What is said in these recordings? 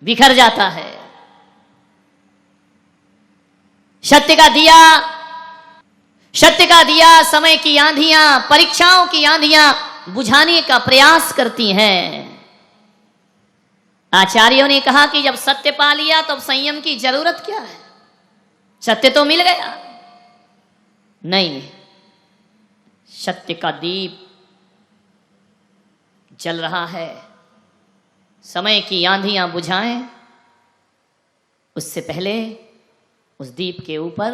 बिखर जाता है। सत्य का दिया समय की आंधियां, परीक्षाओं की आंधियां बुझाने का प्रयास करती हैं। आचार्यों ने कहा कि जब सत्य पा लिया तो अब संयम की जरूरत क्या है, सत्य तो मिल गया। नहीं, सत्य का दीप जल रहा है, समय की आंधियां बुझाएं, उससे पहले उस दीप के ऊपर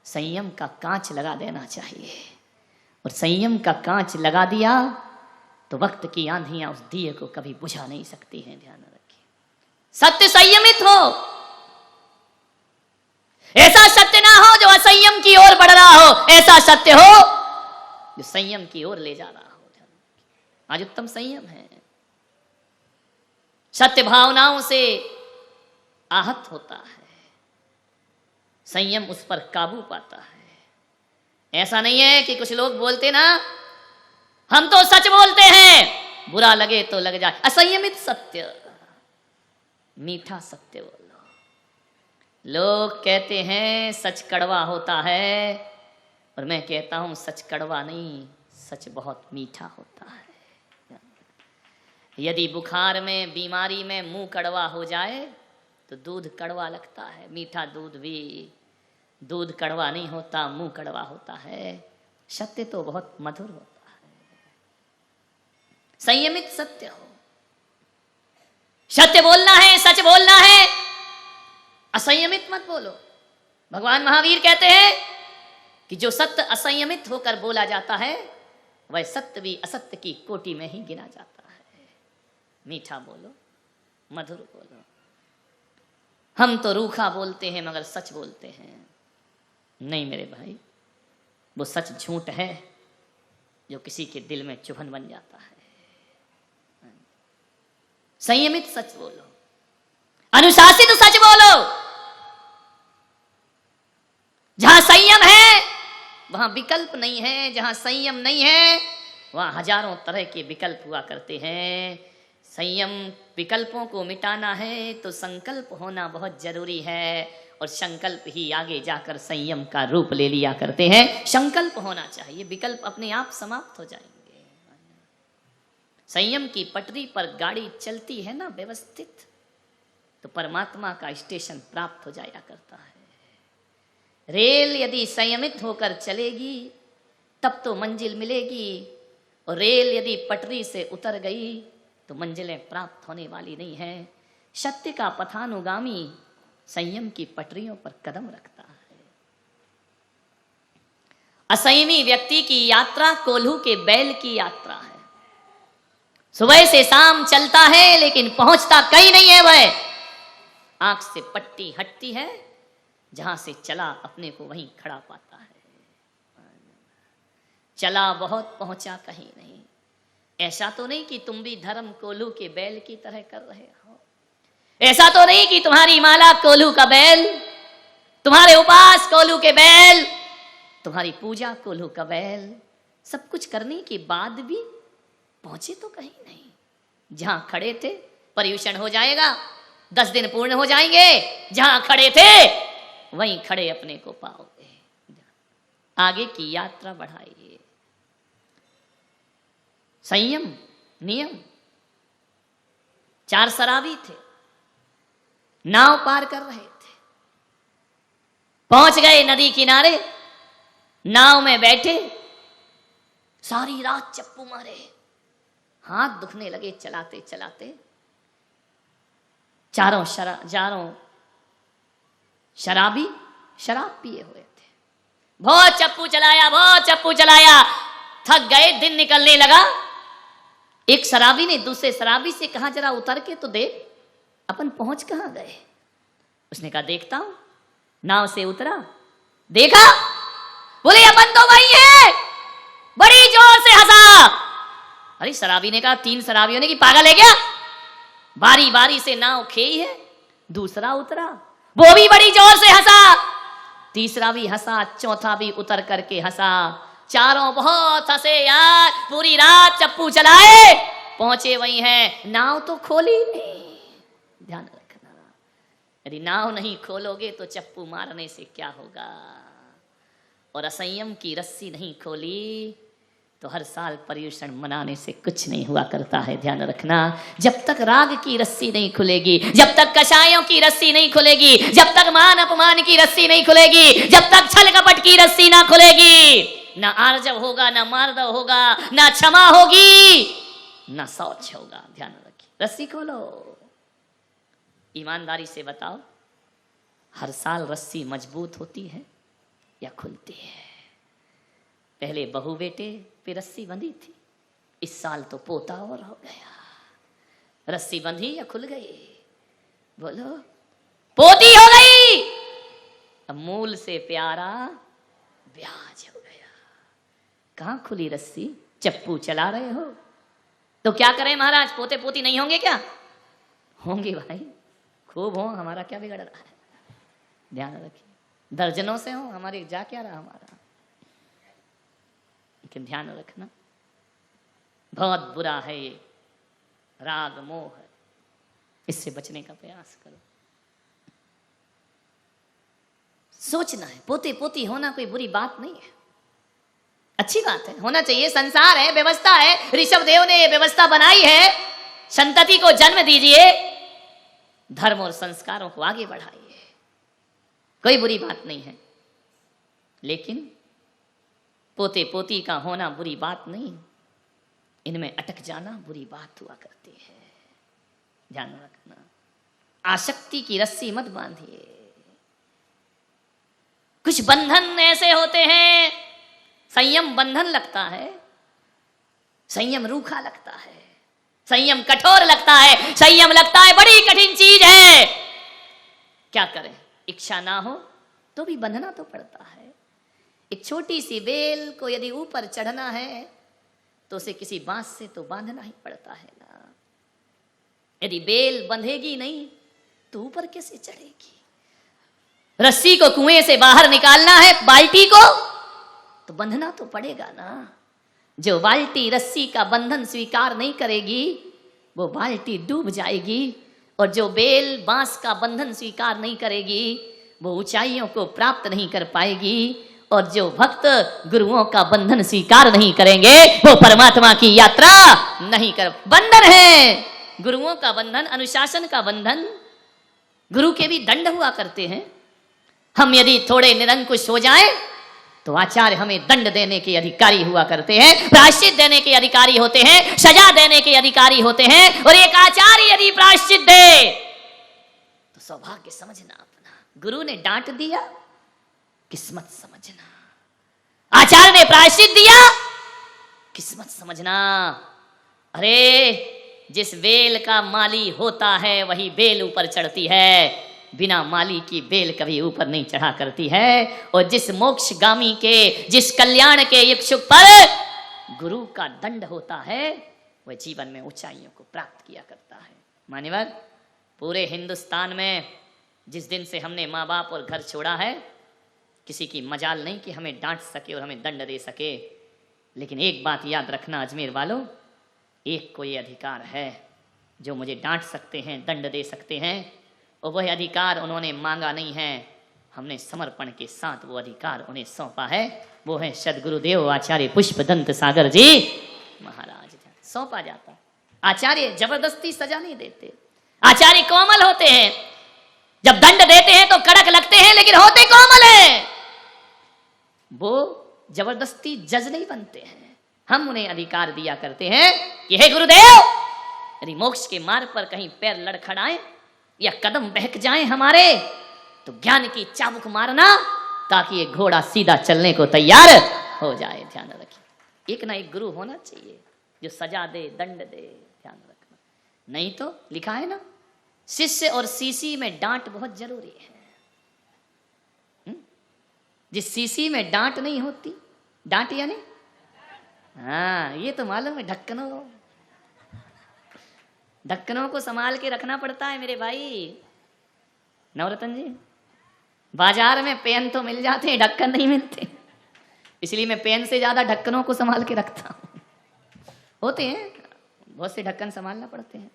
संयम का कांच लगा देना चाहिए। और संयम का कांच लगा दिया तो वक्त की आंधियां उस दिए को कभी बुझा नहीं सकती हैं। ध्यान रखिए, सत्य संयमित हो, ऐसा सत्य ना हो जो असंयम की ओर बढ़ रहा हो, ऐसा सत्य हो जो संयम की ओर ले जा रहा हो। आज उत्तम संयम है, सत्य भावनाओं से आहत होता है, संयम उस पर काबू पाता है। ऐसा नहीं है कि कुछ लोग बोलते ना, हम तो सच बोलते हैं, बुरा लगे तो लग जाए। असंयमित सत्य, मीठा सत्य बोलो। लोग कहते हैं सच कड़वा होता है, और मैं कहता हूं सच कड़वा नहीं, सच बहुत मीठा होता है। यदि बुखार में, बीमारी में मुंह कड़वा हो जाए तो दूध कड़वा लगता है। मीठा दूध कड़वा नहीं होता, मुंह कड़वा होता है। सत्य तो बहुत मधुर होता है। संयमित सत्य हो, सत्य बोलना है, सच बोलना है, असंयमित मत बोलो। भगवान महावीर कहते हैं कि जो सत्य असंयमित होकर बोला जाता है वह सत्य भी असत्य की कोटि में ही गिना जाता है। मीठा बोलो, मधुर बोलो। हम तो रूखा बोलते हैं मगर सच बोलते हैं। नहीं मेरे भाई, वो सच झूठ है जो किसी के दिल में चुभन बन जाता है। संयमित सच बोलो, अनुशासित सच बोलो। जहां संयम है वहां विकल्प नहीं है, जहां संयम नहीं है वहां हजारों तरह के विकल्प हुआ करते हैं। संयम विकल्पों को मिटाना है तो संकल्प होना बहुत जरूरी है, और संकल्प ही आगे जाकर संयम का रूप ले लिया करते हैं। संकल्प होना चाहिए, विकल्प अपने आप समाप्त हो जाएंगे। संयम की पटरी पर गाड़ी चलती है ना व्यवस्थित, तो परमात्मा का स्टेशन प्राप्त हो जाया करता है। रेल यदि संयमित होकर चलेगी तब तो मंजिल मिलेगी, और रेल यदि पटरी से उतर गई तो मंजिलें प्राप्त होने वाली नहीं है। सत्य का पथानुगामी संयम की पटरियों पर कदम रखता है। असंयमी व्यक्ति की यात्रा कोल्हू के बैल की यात्रा है। सुबह से शाम चलता है लेकिन पहुंचता कहीं नहीं है। वह आंख से पट्टी हटती है, जहां से चला अपने को वहीं खड़ा पाता है। चला बहुत, पहुंचा कहीं नहीं। ऐसा तो नहीं कि तुम भी धर्म कोल्हू के बैल की तरह कर रहे हो। ऐसा तो नहीं कि तुम्हारी माला कोल्हू का बैल, तुम्हारे उपास कोल्हू के बैल, तुम्हारी पूजा कोल्हू का बैल। सब कुछ करने के बाद भी पहुंचे तो कहीं नहीं। जहां खड़े थे पर्यूषण हो जाएगा, 10 दिन पूर्ण हो जाएंगे। जहां खड़े थे वहीं खड़े अपने को पाओगे। आगे की यात्रा बढ़ाइए। संयम, नियम। 4 शराबी थे, नाव पार कर रहे थे। पहुंच गए नदी किनारे, नाव में बैठे, सारी रात चप्पू मारे, हाथ दुखने लगे चलाते चलाते। चारों शराबी शराब पिए हुए थे। बहुत चप्पू चलाया, थक गए, दिन निकलने लगा। एक शराबी ने दूसरे शराबी से कहा, जरा उतर के तो देख अपन पहुंच कहां गए। उसने कहा देखता हूं। नाव से उतरा, देखा, बोले अपन तो वही है। बड़ी जोर से हंसा। अरे शराबी ने कहा, 3 शराबियों ने कि पागल है क्या, बारी बारी से नाव खेई है। दूसरा उतरा, वो भी बड़ी जोर से हंसा। तीसरा भी हंसा, चौथा भी उतर करके हंसा। चारों बहुत हंसे यार, पूरी रात चप्पू चलाए, पहुंचे वही हैं, नाव तो खोली नहीं। ध्यान रखना। यदि नाव नहीं खोलोगे तो चप्पू मारने से क्या होगा, और असंयम की रस्सी नहीं खोली तो हर साल पर्यूषण मनाने से कुछ नहीं हुआ करता है। ध्यान रखना, जब तक राग की रस्सी नहीं खुलेगी, जब तक कषायों की रस्सी नहीं खुलेगी, जब तक मान अपमान की रस्सी नहीं खुलेगी, जब तक छल कपट की रस्सी ना खुलेगी, ना आर्जव होगा, ना मार्दव होगा, ना क्षमा होगी, ना शौच होगा। ध्यान रखिए, रस्सी खोलो। ईमानदारी से बताओ, हर साल रस्सी मजबूत होती है या खुलती है? पहले बहू बेटे पे रस्सी बंधी थी, इस साल तो पोता और हो गया। रस्सी बंधी या खुल गई? बोलो। पोती हो गई। अब मूल से प्यारा ब्याज हो गया। कहां खुली रस्सी? चप्पू चला रहे हो तो क्या करें महाराज, पोते पोती नहीं होंगे क्या? होंगे भाई, खूब हो, हमारा क्या बिगड़ रहा है? ध्यान रखिए, दर्जनों से हो, हमारी जा क्या रहा हमारा। लेकिन ध्यान रखना, बहुत बुरा है ये राग मोह, इससे बचने का प्रयास करो। सोचना है, पोते पोती होना कोई बुरी बात नहीं है, अच्छी बात है, होना चाहिए। संसार है, व्यवस्था है, ऋषभ देव ने ये व्यवस्था बनाई है। संतति को जन्म दीजिए, धर्म और संस्कारों को आगे बढ़ाइए, कोई बुरी बात नहीं है। लेकिन पोते पोती का होना बुरी बात नहीं, इनमें अटक जाना बुरी बात हुआ करती है। ध्यान रखना, आसक्ति की रस्सी मत बांधिए। कुछ बंधन ऐसे होते हैं, संयम बंधन लगता है, संयम रूखा लगता है, संयम कठोर लगता है, संयम लगता है बड़ी कठिन चीज है। क्या करें, इच्छा ना हो तो भी बंधना तो पड़ता है। एक छोटी सी बेल को यदि ऊपर चढ़ना है तो उसे किसी बांस से तो बांधना ही पड़ता है ना। यदि बेल बंधेगी नहीं तो ऊपर कैसे चढ़ेगी? रस्सी को कुएं से बाहर निकालना है, बाल्टी को, तो बंधना तो पड़ेगा ना। जो बाल्टी रस्सी का बंधन स्वीकार नहीं करेगी वो बाल्टी डूब जाएगी, और जो बेल बांस का बंधन स्वीकार नहीं करेगी वो ऊंचाइयों को प्राप्त नहीं कर पाएगी, और जो भक्त गुरुओं का बंधन स्वीकार नहीं करेंगे वो परमात्मा की यात्रा नहीं कर। बंधन है गुरुओं का बंधन, अनुशासन का बंधन। गुरु के भी दंड हुआ करते हैं। हम यदि थोड़े निरंकुश हो जाएं तो आचार्य हमें दंड देने के अधिकारी हुआ करते हैं, प्रायश्चित देने के अधिकारी होते हैं, सजा देने के अधिकारी होते हैं। और एक आचार्य यदि प्रायश्चित दे तो सौभाग्य समझना अपना। गुरु ने डांट दिया, किस्मत समझना। आचार्य ने प्रायश्चित दिया, किस्मत समझना। अरे जिस बेल का माली होता है वही बेल ऊपर चढ़ती है, बिना माली की बेल कभी ऊपर नहीं चढ़ा करती है। और जिस मोक्षगामी के, जिस कल्याण के इच्छुक पर गुरु का दंड होता है वह जीवन में ऊंचाइयों को प्राप्त किया करता है। मान्यवर, पूरे हिंदुस्तान में जिस दिन से हमने माँ बाप और घर छोड़ा है, किसी की मजाल नहीं कि हमें डांट सके और हमें दंड दे सके। लेकिन एक बात याद रखना अजमेर वालों, एक को ये अधिकार है जो मुझे डांट सकते हैं, दंड दे सकते हैं, और वह अधिकार उन्होंने मांगा नहीं है, हमने समर्पण के साथ वो अधिकार उन्हें सौंपा है। वो है सदगुरुदेव आचार्य पुष्पदंत सागर जी महाराज। सौंपा जाता है। आचार्य जबरदस्ती सजा नहीं देते, आचार्य कोमल होते हैं। जब दंड देते हैं तो कड़क लगते हैं लेकिन होते कोमल हैं। वो जबरदस्ती जज नहीं बनते हैं। हम उन्हें अधिकार दिया करते हैं कि हे गुरुदेव, यदि मोक्ष के मार्ग पर कहीं पैर लड़खड़ाए या कदम बहक जाएं हमारे, तो ज्ञान की चाबुक मारना ताकि ये घोड़ा सीधा चलने को तैयार हो जाए। ध्यान रखिए, एक ना एक गुरु होना चाहिए जो सजा दे, दंड दे। ध्यान रखना, नहीं तो लिखा है ना, शिष्य और सीसी में डांट बहुत जरूरी है। जिस सीसी में डांट नहीं होती, डांट यानी, हाँ ये तो मालूम है, ढक्कनों को संभाल के रखना पड़ता है मेरे भाई नवरत्न जी। बाजार में पेन तो मिल जाते हैं, ढक्कन नहीं मिलते, इसलिए मैं पेन से ज्यादा ढक्कनों को संभाल के रखता हूं। होते हैं बहुत से ढक्कन संभालना पड़ते हैं।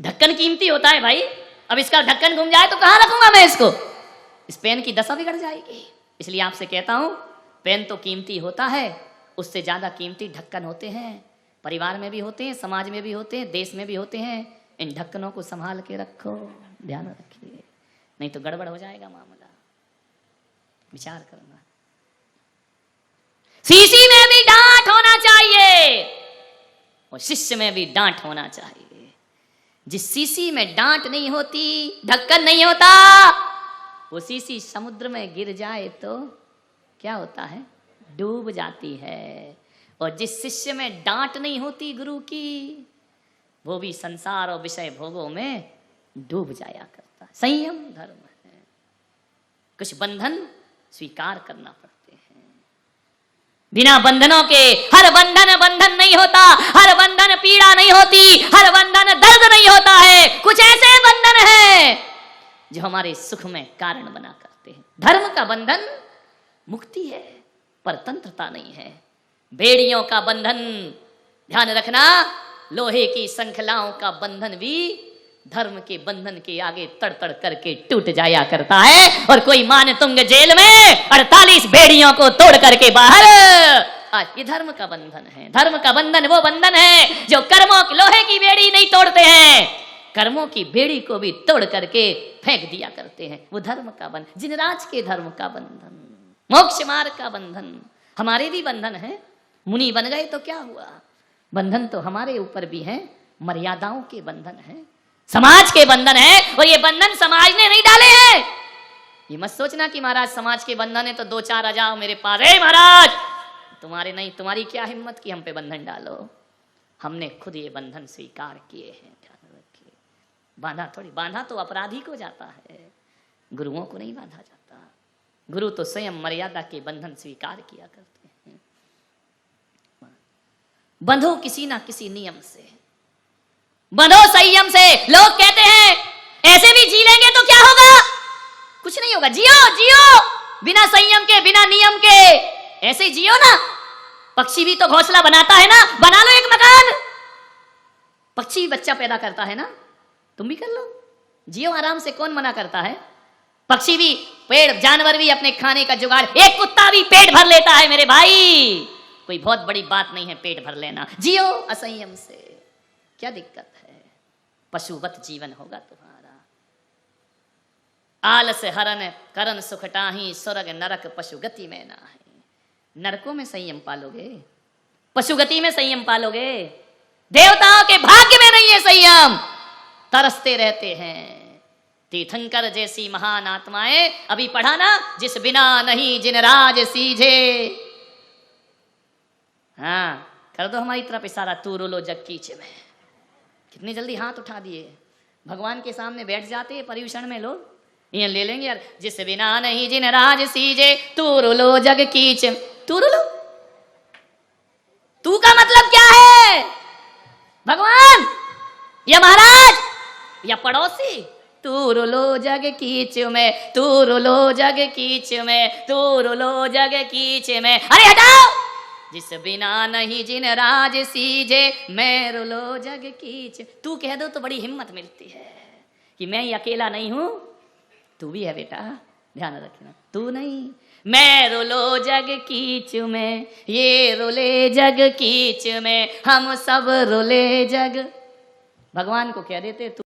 ढक्कन कीमती होता है भाई। अब इसका ढक्कन घूम जाए तो कहां रखूंगा मैं इसको? इस पेन की दशा बिगड़ जाएगी। इसलिए आपसे कहता हूं, पेन तो कीमती होता है, उससे ज्यादा कीमती ढक्कन होते हैं। परिवार में भी होते हैं, समाज में भी होते हैं, देश में भी होते हैं। इन ढक्कनों को संभाल के रखो, ध्यान रखिए, नहीं तो गड़बड़ हो जाएगा मामला। विचार करना। शीशी में भी डांट होना चाहिए और शिष्य में भी डांट होना चाहिए। जिस शीशी में डांट नहीं होती, ढक्कन नहीं होता, वो शीशी समुद्र में गिर जाए तो क्या होता है? डूब जाती है। और जिस शिष्य में डांट नहीं होती गुरु की, वो भी संसार और विषय भोगों में डूब जाया करता है। संयम धर्म है। कुछ बंधन स्वीकार करना पड़ते हैं। बिना बंधनों के हर बंधन बंधन नहीं होता, हर बंधन पीड़ा नहीं होती, हर बंधन दर्द नहीं होता है। कुछ ऐसे बंधन हैं जो हमारे सुख में कारण बना करते हैं। धर्म का बंधन मुक्ति है, परतंत्रता नहीं है। बेड़ियों का बंधन, ध्यान रखना, लोहे की श्रृंखलाओं का बंधन भी धर्म के बंधन के आगे तड़तड़ करके टूट जाया करता है। और कोई मान तुंग जेल में 48 बेड़ियों को तोड़ करके बाहर। ये धर्म का बंधन है। धर्म का बंधन वो बंधन है जो कर्मों की लोहे की बेड़ी नहीं तोड़ते हैं, कर्मों की बेड़ी को भी तोड़ करके फेंक दिया करते हैं। वो धर्म का बंधन, जिनराज के धर्म का बंधन, मोक्ष मार्ग का बंधन। हमारे भी बंधन है। मुनि बन गए तो क्या हुआ? बंधन तो हमारे ऊपर भी है, मर्यादाओं के बंधन है, समाज के बंधन है। और ये बंधन समाज ने नहीं डाले हैं। ये मत सोचना कि महाराज समाज के बंधन है तो 2-4 आ जाओ मेरे पास, ए महाराज तुम्हारे नहीं, तुम्हारी क्या हिम्मत की हम पे बंधन डालो। हमने खुद ये बंधन स्वीकार किए हैं। ध्यान रखिए, बांधा थोड़ी, बांधा तो अपराधी को जाता है, गुरुओं को नहीं बांधा जाता। गुरु तो स्वयं मर्यादा के बंधन स्वीकार किया करते हैं। बंधो किसी ना किसी नियम से, बंधो संयम से। लोग कहते हैं ऐसे भी जी लेंगे तो क्या होगा? कुछ नहीं होगा। जियो जियो बिना संयम के, बिना नियम के, ऐसे ही जियो ना। पक्षी भी तो घोंसला बनाता है ना, बना लो एक मकान। पक्षी भी बच्चा पैदा करता है ना, तुम भी कर लो, जियो आराम से। कौन मना करता है? पक्षी भी, पेड़ जानवर भी अपने खाने का जुगाड़, एक कुत्ता भी पेट भर लेता है मेरे भाई। कोई बहुत बड़ी बात नहीं है पेट भर लेना। जियो असंयम से, क्या दिक्कत है? पशुवत जीवन होगा तुम्हारा। आलस हरन करन सुखटाही, स्वर्ग नरक पशुगति में ना है। नरकों में संयम पालोगे, पशुगति में संयम पालोगे। देवताओं के भाग्य में नहीं है संयम, तरसते रहते हैं। तीर्थंकर जैसी महान आत्माएं, अभी पढ़ा ना, जिस बिना नहीं जिनराज सीझे। हाँ, कर दो हमारी तरफ इशारा, तू रोलो जग कीच में। कितनी जल्दी हाथ उठा दिए, भगवान के सामने बैठ जाते हैं पर्यूषण में लोग। ये ले लेंगे यार, जिस बिना नहीं जिनराज सीजे, तू रोलो जग कीच। तू रोलो, तू का मतलब क्या है? भगवान या महाराज या पड़ोसी? तू रोलो जग कीच में, तू रोलो जग कीच में, तू रोलो जग कीच में। अरे हटाओ, जिस बिना नहीं जिनराज सीजे, मैं रोलो जग कीच। तू कह दो तो बड़ी हिम्मत मिलती है कि मैं ही अकेला नहीं हूं, तू भी है बेटा, ध्यान रखना। तू नहीं, मैं रोलो जग कीच में, ये रोले जग कीच में, हम सब रोले जग। भगवान को कह देते तू